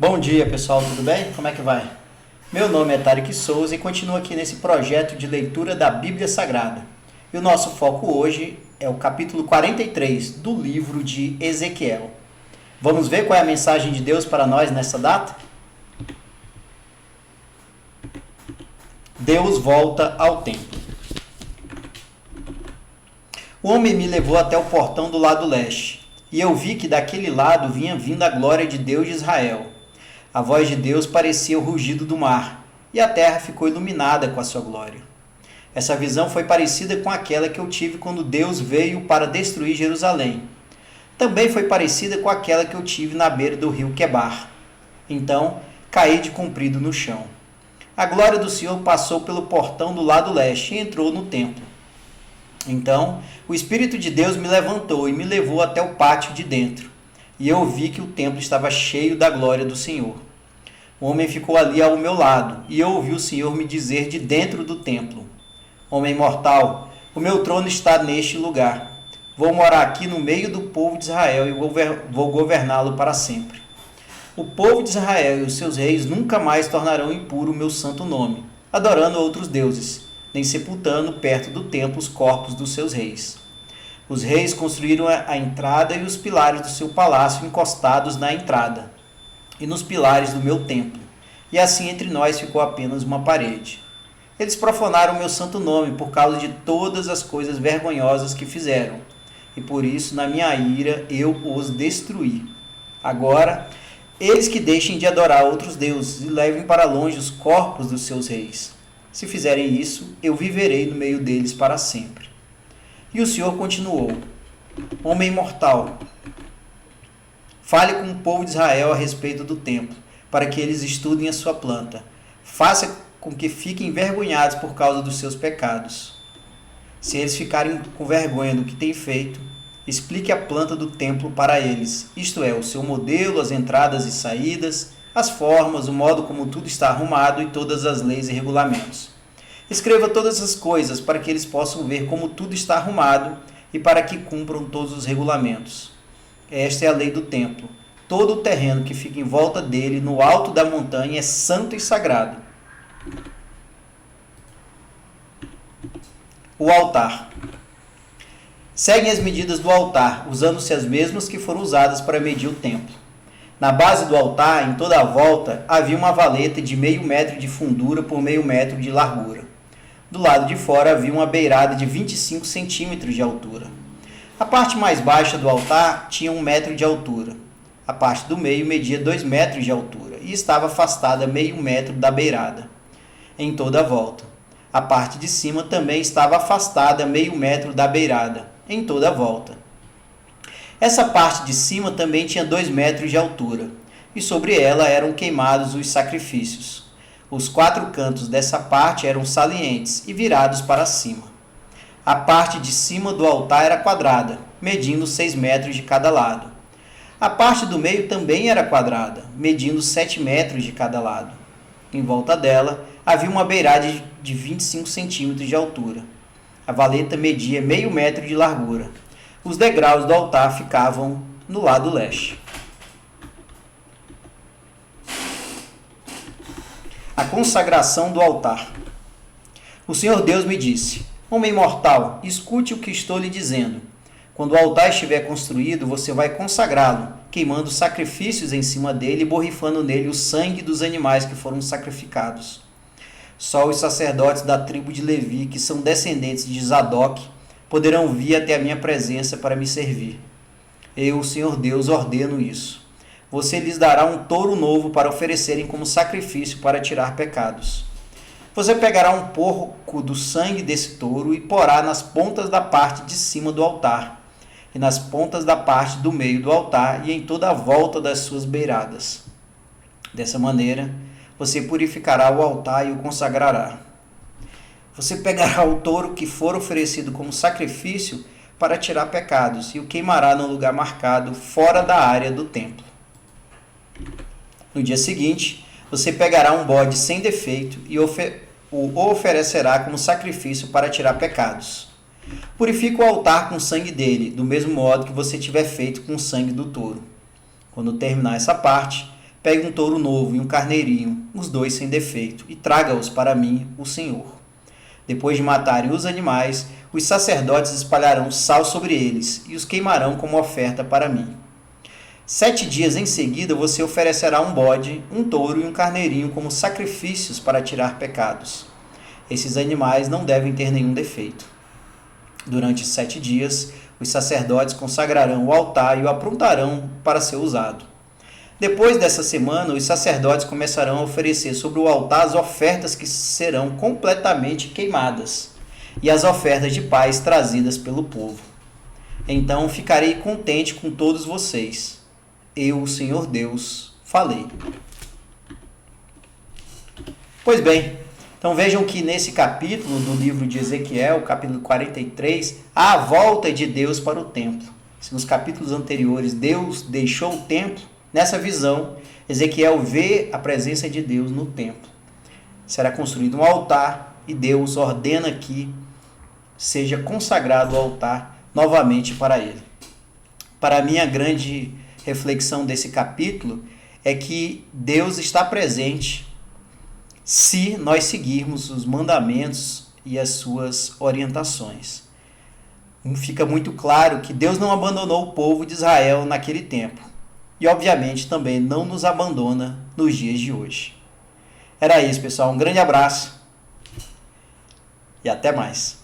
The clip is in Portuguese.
Bom dia, pessoal, tudo bem? Como é que vai? Meu nome é Tarek Souza e continuo aqui nesse projeto de leitura da Bíblia Sagrada. E o nosso foco hoje é o capítulo 43 do livro de Ezequiel. Vamos ver qual é a mensagem de Deus para nós nessa data? Deus volta ao templo. O homem me levou até o portão do lado leste, e eu vi que daquele lado vinha vindo a glória de Deus de Israel. A voz de Deus parecia o rugido do mar, e a terra ficou iluminada com a sua glória. Essa visão foi parecida com aquela que eu tive quando Deus veio para destruir Jerusalém. Também foi parecida com aquela que eu tive na beira do rio Quebar. Então, caí de comprido no chão. A glória do Senhor passou pelo portão do lado leste e entrou no templo. Então, o Espírito de Deus me levantou e me levou até o pátio de dentro, e eu vi que o templo estava cheio da glória do Senhor. O homem ficou ali ao meu lado, e eu ouvi o Senhor me dizer de dentro do templo: Homem mortal, o meu trono está neste lugar. Vou morar aqui no meio do povo de Israel e vou governá-lo para sempre. O povo de Israel e os seus reis nunca mais tornarão impuro o meu santo nome, adorando outros deuses, nem sepultando perto do templo os corpos dos seus reis. Os reis construíram a entrada e os pilares do seu palácio encostados na entrada e nos pilares do meu templo, e assim entre nós ficou apenas uma parede. Eles profanaram o meu santo nome por causa de todas as coisas vergonhosas que fizeram, e por isso, na minha ira, eu os destruí. Agora, eles que deixem de adorar outros deuses e levem para longe os corpos dos seus reis. Se fizerem isso, eu viverei no meio deles para sempre. E o Senhor continuou: Homem mortal, fale com o povo de Israel a respeito do templo, para que eles estudem a sua planta. Faça com que fiquem envergonhados por causa dos seus pecados. Se eles ficarem com vergonha do que têm feito, explique a planta do templo para eles, isto é, o seu modelo, as entradas e saídas, as formas, o modo como tudo está arrumado e todas as leis e regulamentos. Escreva todas as coisas para que eles possam ver como tudo está arrumado e para que cumpram todos os regulamentos. Esta é a lei do templo. Todo o terreno que fica em volta dele, no alto da montanha, é santo e sagrado. O altar. Seguem as medidas do altar, usando-se as mesmas que foram usadas para medir o templo. Na base do altar, em toda a volta, havia uma valeta de 0,5 metro de fundura por 0,5 metro de largura. Do lado de fora havia uma beirada de 25 centímetros de altura. A parte mais baixa do altar tinha 1 metro de altura. A parte do meio media 2 metros de altura e estava afastada 0,5 metro da beirada, em toda a volta. A parte de cima também estava afastada 0,5 metro da beirada, em toda a volta. Essa parte de cima também tinha 2 metros de altura, e sobre ela eram queimados os sacrifícios. Os 4 cantos dessa parte eram salientes e virados para cima. A parte de cima do altar era quadrada, medindo 6 metros de cada lado. A parte do meio também era quadrada, medindo 7 metros de cada lado. Em volta dela havia uma beirada de 25 centímetros de altura. A valeta media 0,5 metro de largura. Os degraus do altar ficavam no lado leste. A consagração do altar. O Senhor Deus me disse: Homem mortal, escute o que estou lhe dizendo. Quando o altar estiver construído, você vai consagrá-lo, queimando sacrifícios em cima dele e borrifando nele o sangue dos animais que foram sacrificados. Só os sacerdotes da tribo de Levi, que são descendentes de Zadok, poderão vir até a minha presença para me servir. Eu, o Senhor Deus, ordeno isso. Você lhes dará um touro novo para oferecerem como sacrifício para tirar pecados. Você pegará um pouco do sangue desse touro e porá nas pontas da parte de cima do altar, e nas pontas da parte do meio do altar e em toda a volta das suas beiradas. Dessa maneira, você purificará o altar e o consagrará. Você pegará o touro que for oferecido como sacrifício para tirar pecados e o queimará no lugar marcado fora da área do templo. No dia seguinte, você pegará um bode sem defeito e o oferecerá como sacrifício para tirar pecados. Purifique o altar com o sangue dele, do mesmo modo que você tiver feito com o sangue do touro. Quando terminar essa parte, pegue um touro novo e um carneirinho, os dois sem defeito, e traga-os para mim, o Senhor. Depois de matarem os animais, os sacerdotes espalharão sal sobre eles e os queimarão como oferta para mim. 7 dias em seguida você oferecerá um bode, um touro e um carneirinho como sacrifícios para tirar pecados. Esses animais não devem ter nenhum defeito. Durante 7 dias, os sacerdotes consagrarão o altar e o aprontarão para ser usado. Depois dessa semana, os sacerdotes começarão a oferecer sobre o altar as ofertas que serão completamente queimadas e as ofertas de paz trazidas pelo povo. Então ficarei contente com todos vocês. Eu, o Senhor Deus, falei. Pois bem, então vejam que nesse capítulo do livro de Ezequiel, capítulo 43, há a volta de Deus para o templo. Se nos capítulos anteriores Deus deixou o templo, nessa visão, Ezequiel vê a presença de Deus no templo. Será construído um altar e Deus ordena que seja consagrado o altar novamente para ele. Para mim, a grande reflexão desse capítulo é que Deus está presente se nós seguirmos os mandamentos e as suas orientações. Fica muito claro que Deus não abandonou o povo de Israel naquele tempo. E, obviamente, também não nos abandona nos dias de hoje. Era isso, pessoal. Um grande abraço e até mais.